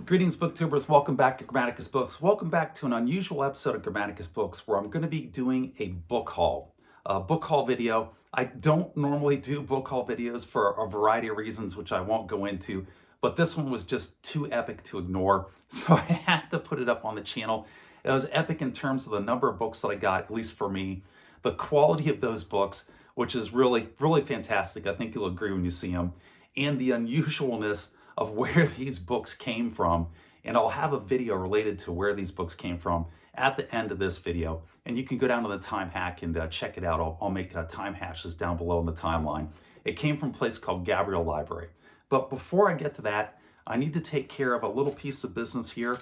Greetings, booktubers. Welcome back to Grammaticus Books. Welcome back to an unusual episode of Grammaticus Books where I'm going to be doing a book haul. A book haul video. I don't normally do book haul videos for a variety of reasons, which I won't go into, but this one was just too epic to ignore, so I had to put it up on the channel. It was epic in terms of the number of books that I got, at least for me, the quality of those books, which is really, really fantastic. I think you'll agree when you see them, and the unusualness of where these books came from. And I'll have a video related to where these books came from at the end of this video. And you can go down to the time hack and check it out. I'll make time hashes down below in the timeline. It came from a place called Gabriel Library. But before I get to that, I need to take care of a little piece of business here,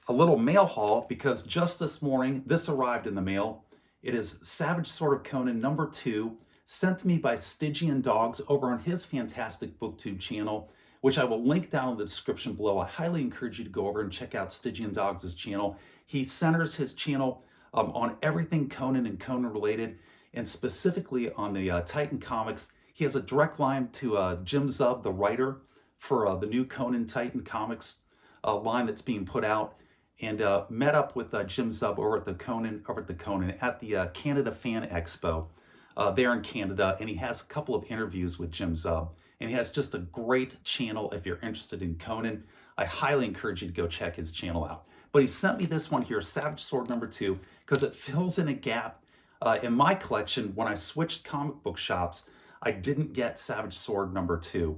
a little mail haul, because just this morning, this arrived in the mail. It is Savage Sword of Conan #2, sent to me by Stygian Dogs over on his fantastic BookTube channel, which I will link down in the description below. I highly encourage you to go over and check out Stygian Dogs' channel. He centers his channel on everything Conan and Conan related, and specifically on the Titan comics. He has a direct line to Jim Zub, the writer for the new Conan Titan comics line that's being put out, and met up with Jim Zub over at the Conan at the Canada Fan Expo there in Canada, and he has a couple of interviews with Jim Zub. And he has just a great channel if you're interested in Conan. I highly encourage you to go check his channel out. But he sent me this one here, Savage Sword #2, because it fills in a gap in my collection. When I switched comic book shops, I didn't get Savage Sword #2.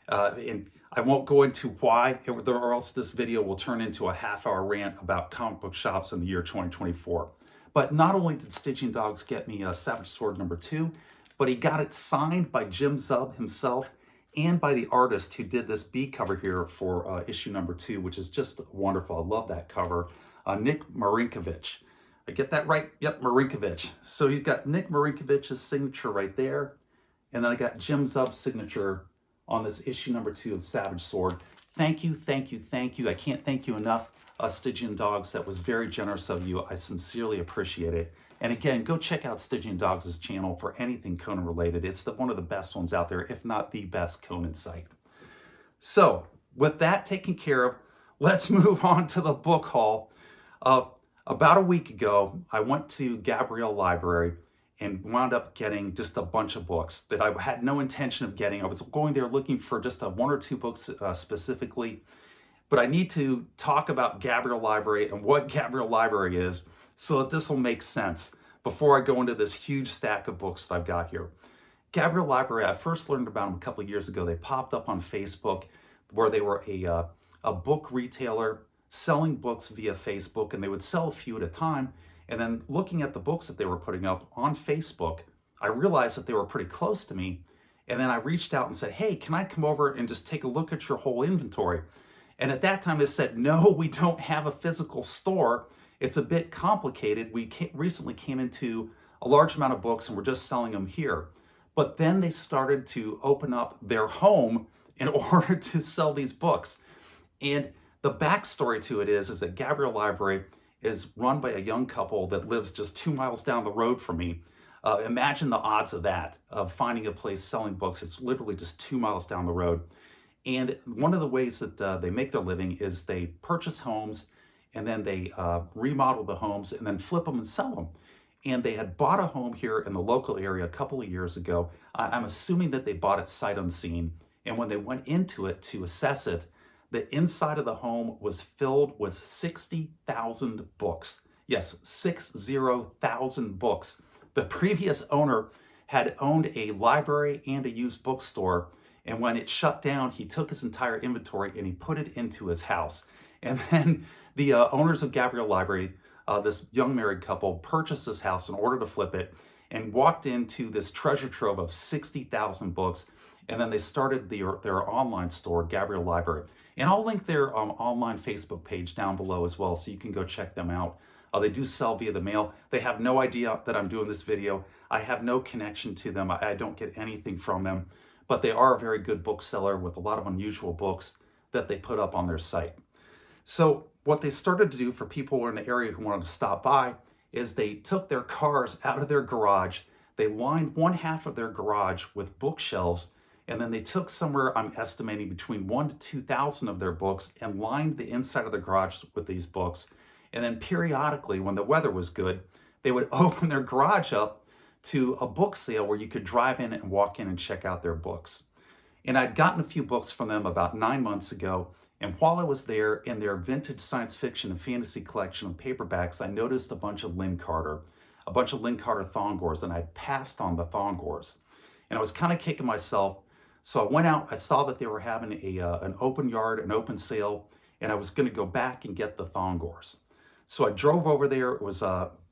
And I won't go into why, or else this video will turn into a half-hour rant about comic book shops in the year 2024. But not only did Stygian Dogs get me Savage Sword #2, but he got it signed by Jim Zub himself and by the artist who did this B cover here for issue #2, which is just wonderful. I love that cover. Nick Marinkovich. I get that right? Yep, Marinkovich. So you've got Nick Marinkovich's signature right there, and then I got Jim Zub's signature on this issue #2 of Savage Sword. Thank you, thank you, thank you. I can't thank you enough, Stygian Dogs. That was very generous of you. I sincerely appreciate it. And again, go check out Stygian Dogs' channel for anything Conan related. It's one of the best ones out there, if not the best Conan site. So with that taken care of, let's move on to the book haul. About a week ago, I went to Gabriel Library and wound up getting just a bunch of books that I had no intention of getting. I was going there looking for just one or two books specifically. But I need to talk about Gabriel Library and what Gabriel Library is, so that this will make sense before I go into this huge stack of books that I've got here. Gabriel Library, I first learned about them a couple of years ago. They popped up on Facebook, where they were a book retailer selling books via Facebook, and they would sell a few at a time. And then looking at the books that they were putting up on Facebook, I realized that they were pretty close to me. And then I reached out and said, hey, can I come over and just take a look at your whole inventory? And at that time they said, no, we don't have a physical store. It's a bit complicated. We recently came into a large amount of books and we're just selling them here. But then they started to open up their home in order to sell these books. And the backstory to it is that Gabriel Library is run by a young couple that lives just 2 miles down the road from me. Imagine the odds of that, of finding a place selling books. It's literally just 2 miles down the road. And one of the ways that they make their living is they purchase homes, and then they remodel the homes and then flip them and sell them. And they had bought a home here in the local area a couple of years ago. I'm assuming that they bought it sight unseen. And when they went into it to assess it, the inside of the home was filled with 60,000 books. Yes, 60,000 books. The previous owner had owned a library and a used bookstore. And when it shut down, he took his entire inventory and he put it into his house. And then the owners of Gabriel Library, this young married couple, purchased this house in order to flip it and walked into this treasure trove of 60,000 books. And then they started their online store, Gabriel Library. And I'll link their online Facebook page down below as well, so you can go check them out. They do sell via the mail. They have no idea that I'm doing this video. I have no connection to them. I don't get anything from them. But they are a very good bookseller with a lot of unusual books that they put up on their site. So what they started to do for people who were in the area who wanted to stop by is they took their cars out of their garage. They lined one half of their garage with bookshelves, And then they took somewhere, I'm estimating, between 1 to 2,000 of their books and lined the inside of the garage with these books. And then periodically, when the weather was good, they would open their garage up to a book sale where you could drive in and walk in and check out their books. And I'd gotten a few books from them about 9 months ago. And while I was there in their vintage science fiction and fantasy collection of paperbacks, I noticed a bunch of Lynn Carter Thongors, and I passed on the Thongors. And I was kind of kicking myself. So I went out, I saw that they were having an open yard, an open sale, and I was going to go back and get the Thongors. So I drove over there, it was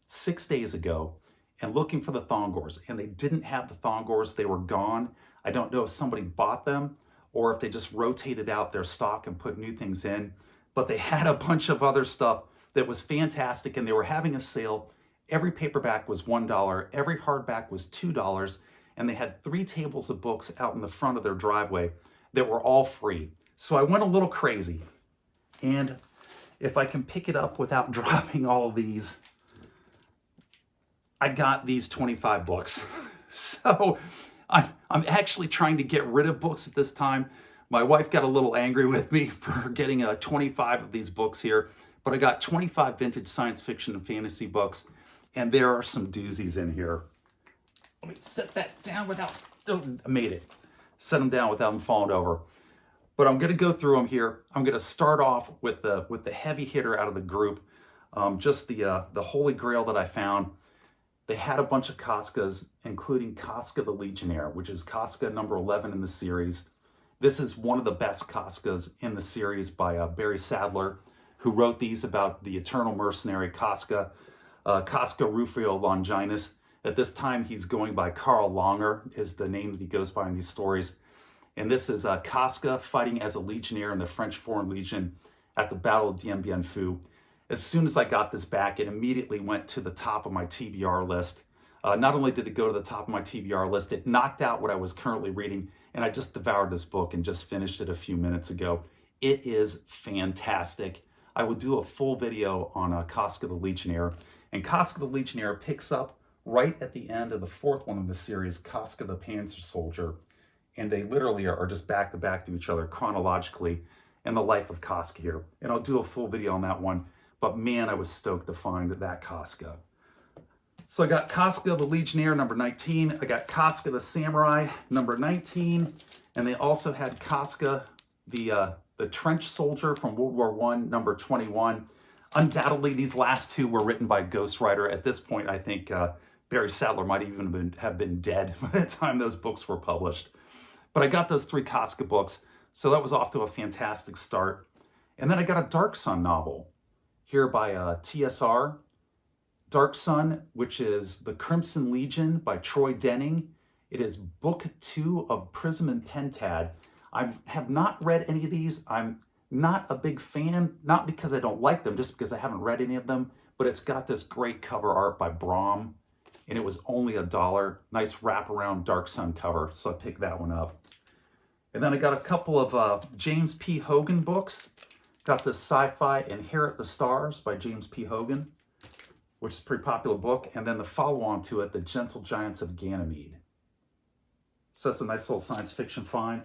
6 days ago, and looking for the Thongors, and they didn't have the Thongors, they were gone. I don't know if somebody bought them or if they just rotated out their stock and put new things in, but they had a bunch of other stuff that was fantastic, and they were having a sale. Every paperback was $1, every hardback was $2, and they had 3 tables of books out in the front of their driveway that were all free. So I went a little crazy. And if I can pick it up without dropping all of these, I got these 25 books. So I'm actually trying to get rid of books at this time. My wife got a little angry with me for getting 25 of these books here, but I got 25 vintage science fiction and fantasy books, and there are some doozies in here. Let me set that down without, I made it. Set them down without them falling over. But I'm going to go through them here. I'm going to start off with the heavy hitter out of the group, just the Holy Grail that I found. They had a bunch of Cascas, including Casca the Legionnaire, which is Casca number 11 in the series. This is one of the best Cascas in the series by Barry Sadler, who wrote these about the eternal mercenary Casca, Casca Rufio Longinus. At this time, he's going by Carl Longer, is the name that he goes by in these stories. And this is Casca fighting as a legionnaire in the French Foreign Legion at the Battle of Dien Bien Phu. As soon as I got this back, it immediately went to the top of my TBR list. Not only did it go to the top of my TBR list, it knocked out what I was currently reading, and I just devoured this book and just finished it a few minutes ago. It is fantastic. I will do a full video on Casca the Legionnaire, and Casca the Legionnaire picks up right at the end of the 4th one of the series, Casca the Panzer Soldier, and they literally are just back to back to each other chronologically in the life of Casca here. And I'll do a full video on that one, but man, I was stoked to find that Casca. So I got Casca the Legionnaire, number 19. I got Casca the Samurai, number 19. And they also had Casca, the Trench Soldier from World War I, number 21. Undoubtedly, these last two were written by a ghostwriter. At this point, I think Barry Sadler might even have been dead by the time those books were published. But I got those 3 Casca books, so that was off to a fantastic start. And then I got a Dark Sun novel here by TSR. Dark Sun, which is The Crimson Legion by Troy Denning. It is book 2 of Prism and Pentad. I have not read any of these. I'm not a big fan, not because I don't like them, just because I haven't read any of them, but it's got this great cover art by Brom, and it was only $1. Nice wraparound Dark Sun cover, so I picked that one up. And then I got a couple of James P. Hogan books. Got this sci-fi Inherit the Stars by James P. Hogan, which is a pretty popular book, and then the follow-on to it, The Gentle Giants of Ganymede. So that's a nice little science fiction find.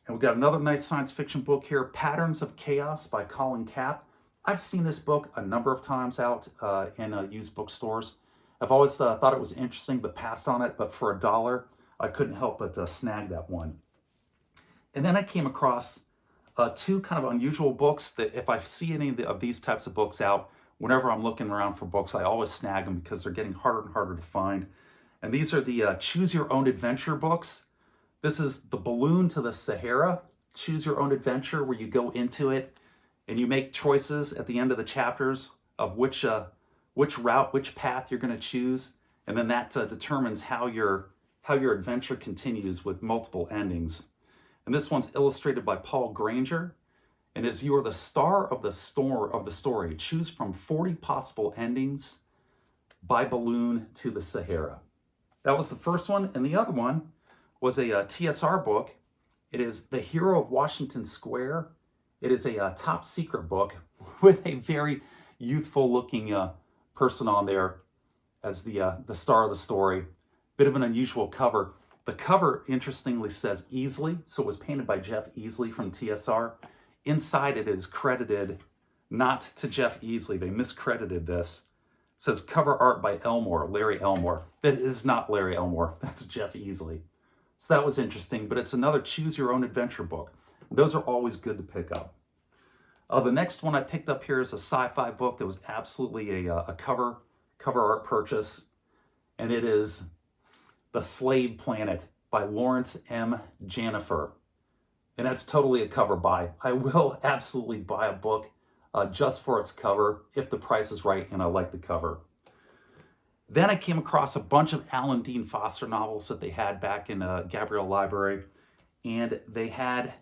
And we got another nice science fiction book here, Patterns of Chaos by Colin Capp. I've seen this book a number of times out in used bookstores. I've always thought it was interesting, but passed on it. But for $1, I couldn't help but snag that one. And then I came across 2 kind of unusual books that if I see any of these types of books out, whenever I'm looking around for books, I always snag them because they're getting harder and harder to find. And these are the Choose Your Own Adventure books. This is The Balloon to the Sahara, Choose Your Own Adventure, where you go into it and you make choices at the end of the chapters of which route, which path you're going to choose. And then that determines how your adventure continues with multiple endings. And this one's illustrated by Paul Granger. And as you are the star of the story, choose from 40 possible endings by balloon to the Sahara. That was the first one. And the other one was a TSR book. It is The Hero of Washington Square. It is a top secret book with a very youthful looking person on there as the star of the story. Bit of an unusual cover. The cover, interestingly, says Easley, so it was painted by Jeff Easley from TSR. Inside it is credited not to Jeff Easley. They miscredited this. It says cover art by Elmore, Larry Elmore. That is not Larry Elmore. That's Jeff Easley. So that was interesting, but it's another choose your own adventure book. Those are always good to pick up. The next one I picked up here is a sci-fi book that was absolutely a cover art purchase, and it is The Slave Planet by Lawrence M. Janifer. And that's totally a cover buy. I will absolutely buy a book just for its cover if the price is right and I like the cover. Then I came across a bunch of Alan Dean Foster novels that they had back in Gabriel Library, and they had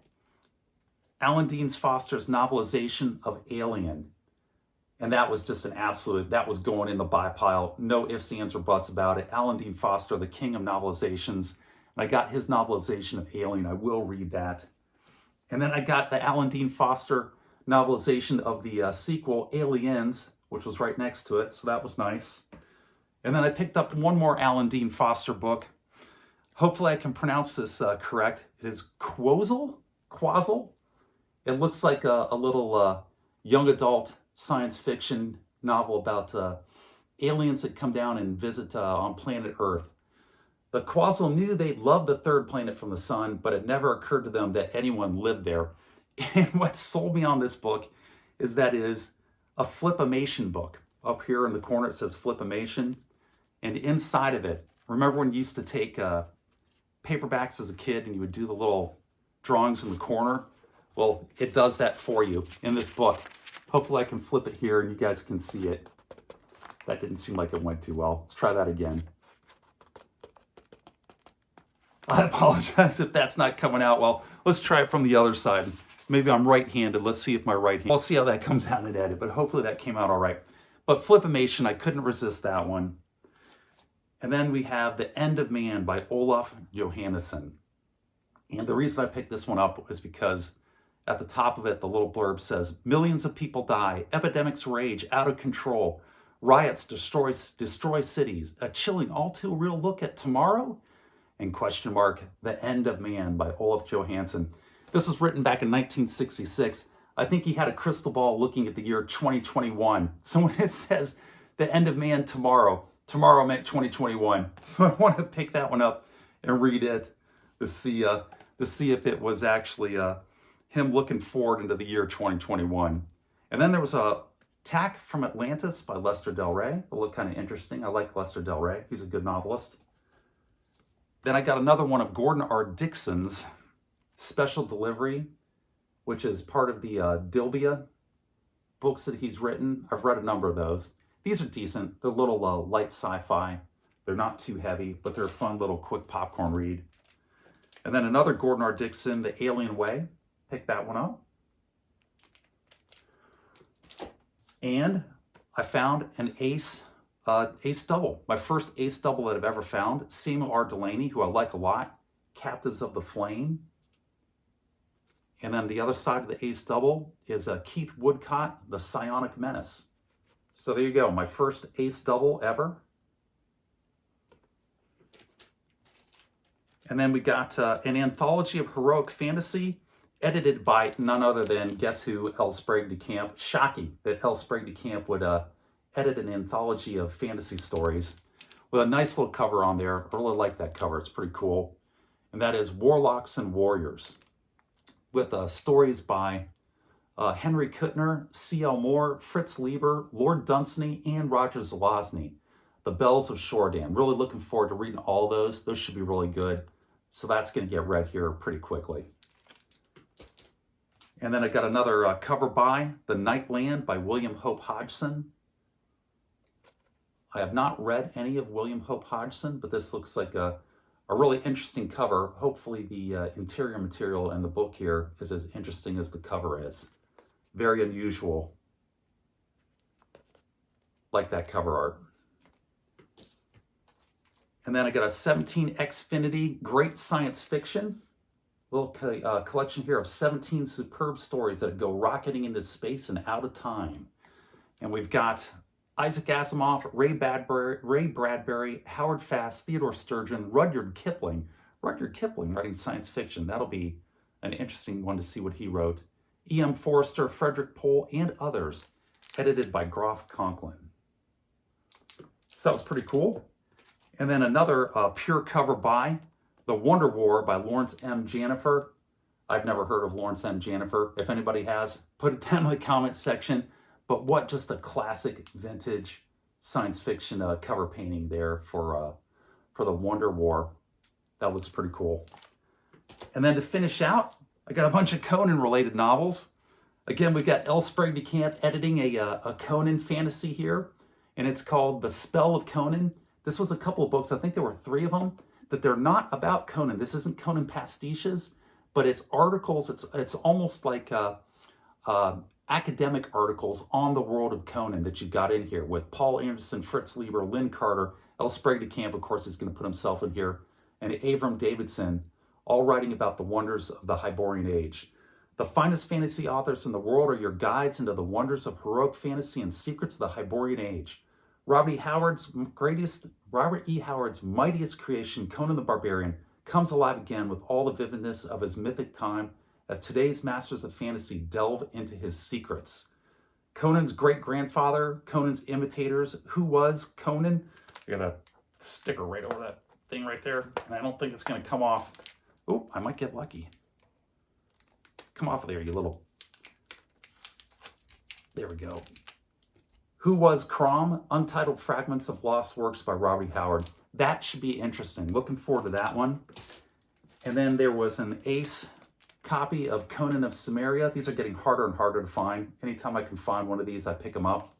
Alan Dean Foster's novelization of Alien. And that was just that was going in the buy pile. No ifs, ands, or buts about it. Alan Dean Foster, the king of novelizations. And I got his novelization of Alien. I will read that. And then I got the Alan Dean Foster novelization of the sequel, Aliens, which was right next to it. So that was nice. And then I picked up one more Alan Dean Foster book. Hopefully I can pronounce this correct. It is Quozzle? It looks like a little young adult science fiction novel about aliens that come down and visit on planet Earth. The Quozzle knew they'd love the third planet from the sun, but it never occurred to them that anyone lived there. And what sold me on this book is that it is a Flipimation book. Up here in the corner it says Flipimation. And inside of it, remember when you used to take paperbacks as a kid and you would do the little drawings in the corner? Well, it does that for you in this book. Hopefully I can flip it here and you guys can see it. That didn't seem like it went too well. Let's try that again. I apologize if that's not coming out well. Let's try it from the other side. Maybe I'm right-handed. Let's see if my right hand... I'll see how that comes out in edit, but hopefully that came out all right. But Flipimation, I couldn't resist that one. And then we have The End of Man by Olaf Johannesson. And the reason I picked this one up is because at the top of it, the little blurb says, millions of people die, epidemics rage out of control, riots destroy cities, a chilling all too real look at tomorrow? And question mark, The End of Man by Olaf Johannesson. This was written back in 1966. I think he had a crystal ball looking at the year 2021. So when it says The End of Man tomorrow meant 2021. So I want to pick that one up and read it to see if it was actually him looking forward into the year 2021. And then there was a Tack from Atlantis by Lester Del Rey. It looked kind of interesting. I like Lester Del Rey. He's a good novelist. Then I got another one of Gordon R. Dixon's Special Delivery, which is part of the Dilbia books that he's written. I've read a number of those. These are decent. They're a little light sci-fi. They're not too heavy, but they're a fun little quick popcorn read. And then another Gordon R. Dixon, The Alien Way. Pick that one up. And I found an ace double. My first ace double that I've ever found. Samuel R. Delaney, who I like a lot. Captives of the Flame. And then the other side of the ace double is Keith Woodcott, The Psionic Menace. So there you go, my first ace double ever. And then we got an anthology of heroic fantasy edited by none other than, guess who, L. Sprague de Camp. Shocking that L. Sprague de Camp would edit an anthology of fantasy stories with a nice little cover on there. I really like that cover, it's pretty cool. And that is Warlocks and Warriors, with stories by Henry Kuttner, C.L. Moore, Fritz Lieber, Lord Dunsany, and Roger Zelazny. The Bells of Shordan. Really looking forward to reading all those. Those should be really good. So that's going to get read here pretty quickly. And then I got another cover by The Nightland by William Hope Hodgson. I have not read any of William Hope Hodgson, but this looks like a really interesting cover. Hopefully the interior material in the book here is as interesting as the cover is. Very unusual. Like that cover art. And then I got a 17 Xfinity Great Science Fiction. Little collection here of 17 superb stories that go rocketing into space and out of time. And we've got Isaac Asimov, Ray Bradbury, Howard Fast, Theodore Sturgeon, Rudyard Kipling, Rudyard Kipling writing science fiction. That'll be an interesting one to see what he wrote. E.M. Forster, Frederick Pohl, and others. Edited by Groff Conklin. So that was pretty cool. And then another pure cover by The Wonder War by Lawrence M. Janifer. I've never heard of Lawrence M. Janifer. If anybody has, put it down in the comments section. But what just a classic vintage science fiction cover painting there for The Wonder War. That looks pretty cool. And then to finish out, I got a bunch of Conan related novels. Again, we've got L. Sprague de Camp editing a Conan fantasy here, and it's called The Spell of Conan. This was a couple of books, I think there were 3 of them, that they're not about Conan. This isn't Conan pastiches, but it's articles, it's almost like academic articles on the world of Conan that you've got in here with Paul Anderson, Fritz Lieber, Lynn Carter, L. Sprague de Camp, of course, is going to put himself in here, and Avram Davidson, all writing about the wonders of the Hyborian Age. The finest fantasy authors in the world are your guides into the wonders of heroic fantasy and secrets of the Hyborian Age. Robert E. Howard's mightiest creation, Conan the Barbarian, comes alive again with all the vividness of his mythic time as today's masters of fantasy delve into his secrets. Conan's great-grandfather, Conan's imitators, who was Conan? I got a sticker right over that thing right there, and I don't think it's going to come off. Oh, I might get lucky. Come off of there, you little... There we go. Who Was Crom? Untitled Fragments of Lost Works by Robert E. Howard. That should be interesting. Looking forward to that one. And then there was an ace copy of Conan of Samaria. These are getting harder and harder to find. Anytime I can find one of these, I pick them up.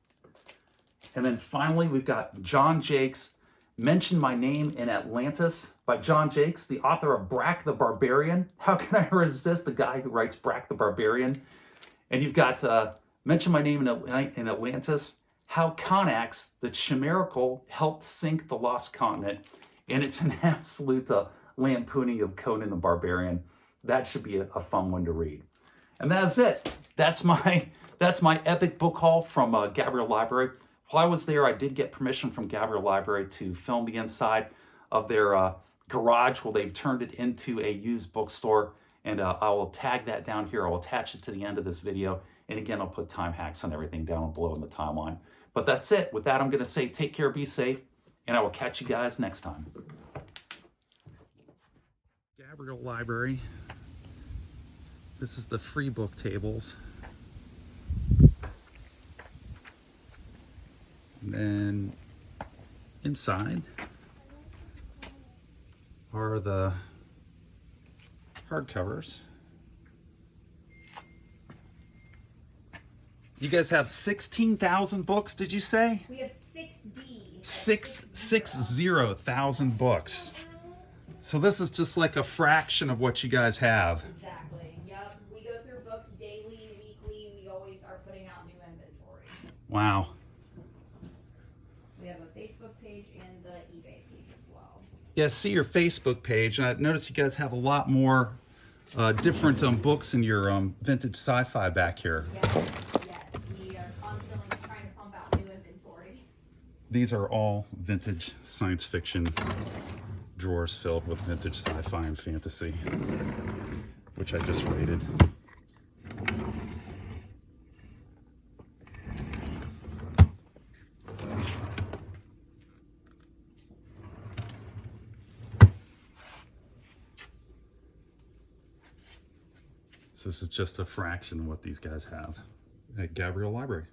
And then finally, we've got John Jakes' Mention My Name in Atlantis by John Jakes, the author of Brak the Barbarian. How can I resist the guy who writes Brak the Barbarian? And you've got Mention My Name in Atlantis, How Conax, the Chimerical, Helped Sink the Lost Continent. And it's an absolute lampooning of Conan the Barbarian. That should be a fun one to read. And that's it. That's my epic book haul from Gabriel Library. While I was there, I did get permission from Gabriel Library to film the inside of their garage where they've turned it into a used bookstore. And I will tag that down here. I'll attach it to the end of this video. And again, I'll put time hacks on everything down below in the timeline. But that's it. With that, I'm going to say take care, be safe, and I will catch you guys next time. Gabriel Library. This is the free book tables. And then inside are the hardcovers. You guys have 16,000 books, did you say? We have 6D. 660,000 books. So this is just like a fraction of what you guys have. Exactly. Yep. We go through books daily, weekly. We always are putting out new inventory. Wow. We have a Facebook page and the eBay page as well. Yeah, see your Facebook page. And I noticed you guys have a lot more different books in your vintage sci-fi back here. Yes. We are constantly trying to pump out new inventory. These are all vintage science fiction drawers filled with vintage sci-fi and fantasy, which I just rated. So this is just a fraction of what these guys have at Gabriel Library.